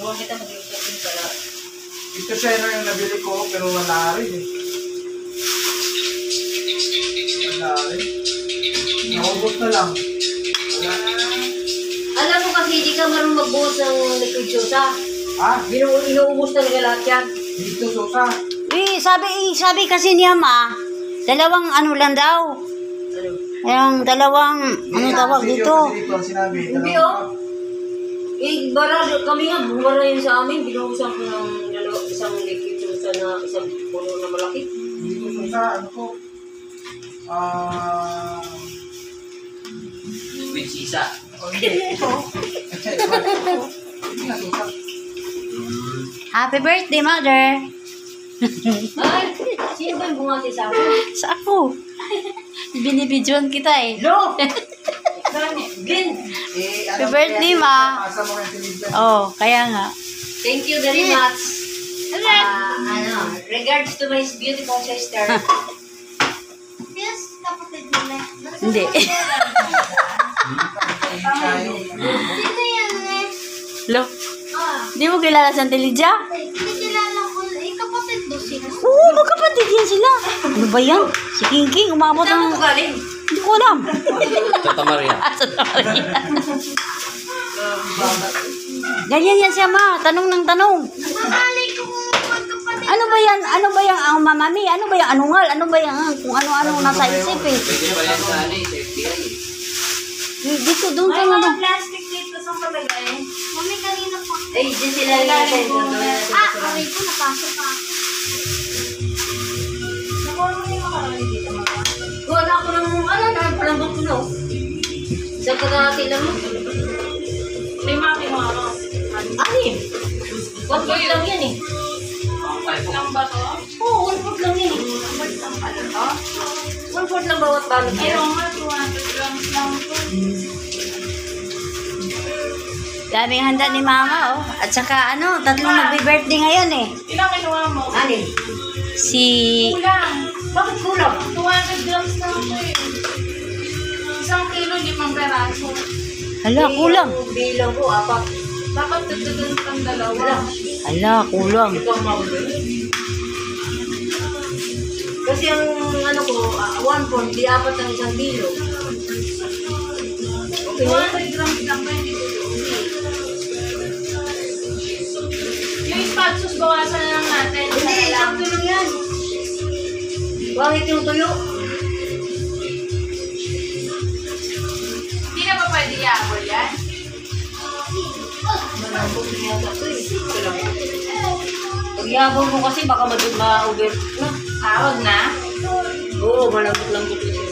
Huwag kita mag-iusin pala. Ito siya yung nabili ko, pero wala rin eh. Wala rin. Naubos na lang. Wala. Alam mo kasi, hindi ka marunong magbuhos ng liquid sosa. Ha? Inuubos talaga lahat yan. Dito, Sosa. Sabi kasi niya ma, dalawang ano lang daw. Ano? Yung dalawang, ano tawag dito? Dito ang sinabi. Hindi oh. Kami nga, bumara yun sa amin. Binuhusan ko ng isang liquid sosa na isang puno na malaki. Dito, Sosa, ano ko? With sisa. Hindi, ito. Hindi na, Sosa. Happy birthday, mother! Ay, sino ba yung bungati sa akin? Sa ako. Binibidyoan kita eh. No! Glenn! Happy birthday, ma. Asa mo yung television. Oh, kaya nga. Thank you very much. Regards to my beautiful sister. Yes, kapatid nila. Hindi. Sino yan eh? Lo, di mo kilala sa Antelidja? Hindi kilala ko. Kapatid do sila. Oo, magkapatid yan sila. Ano ba yan? Si King King, umabot Saan ng... mo galing? Hindi ko alam. Tata Maria. Sa Maria. Ganyan yan siya, ma. Tanong ng tanong. Mahalay ko magkapatid. Ano ba yan? Ano ba yung ang mamami? Ano ba yung anungal? Ano ba yung kung ano-ano nasa isip eh? Pwede pa yan sa ano eh, safety yan eh. Dito, doon ka na doon. Plastic dito sa palagay. Mami, kanina pa. Ay, dyan sila yung Aray ko, napasok pa ako. Nakuha mo yung makarami dito, mga. Wala ako ng, napalambot ko na. Sa pagkakati lang mo. May mami mo ano? Anim. 1 foot lang yan eh. Lang ba to? Oo, 1 foot lang yan eh. 1 foot lang bawat balot yan. Pero nga, 200 grams lang to. Daming handa ni mama, oh. At saka, ano, tatlong magbe-birthday ngayon eh. Ilang kinuha mo? Anim. Si... Kulang. Bakit kulang? 200 grams lang to eh. 1 kilo, 5 peraso. Hala, kulang. Yung bilang ko, 4. Dapat dagdagan kang dalawa. Hala, kulang. Ikaw mabagay. Kasi ang ano ko, 1 foot, di 4 ang 1 kilo. Okay na? 200 grams lang ba hindi ko? Yung spatsos, bawasan na lang natin. Hindi, isang tulo yan. Bakit yung tuyo? Hindi na ba pwede i-abol yan? Malambot na yata ito eh. Ito lang. Pag ihabol mo kasi baka ma-over na. Huwag na. Oo, malambot lang ito siya.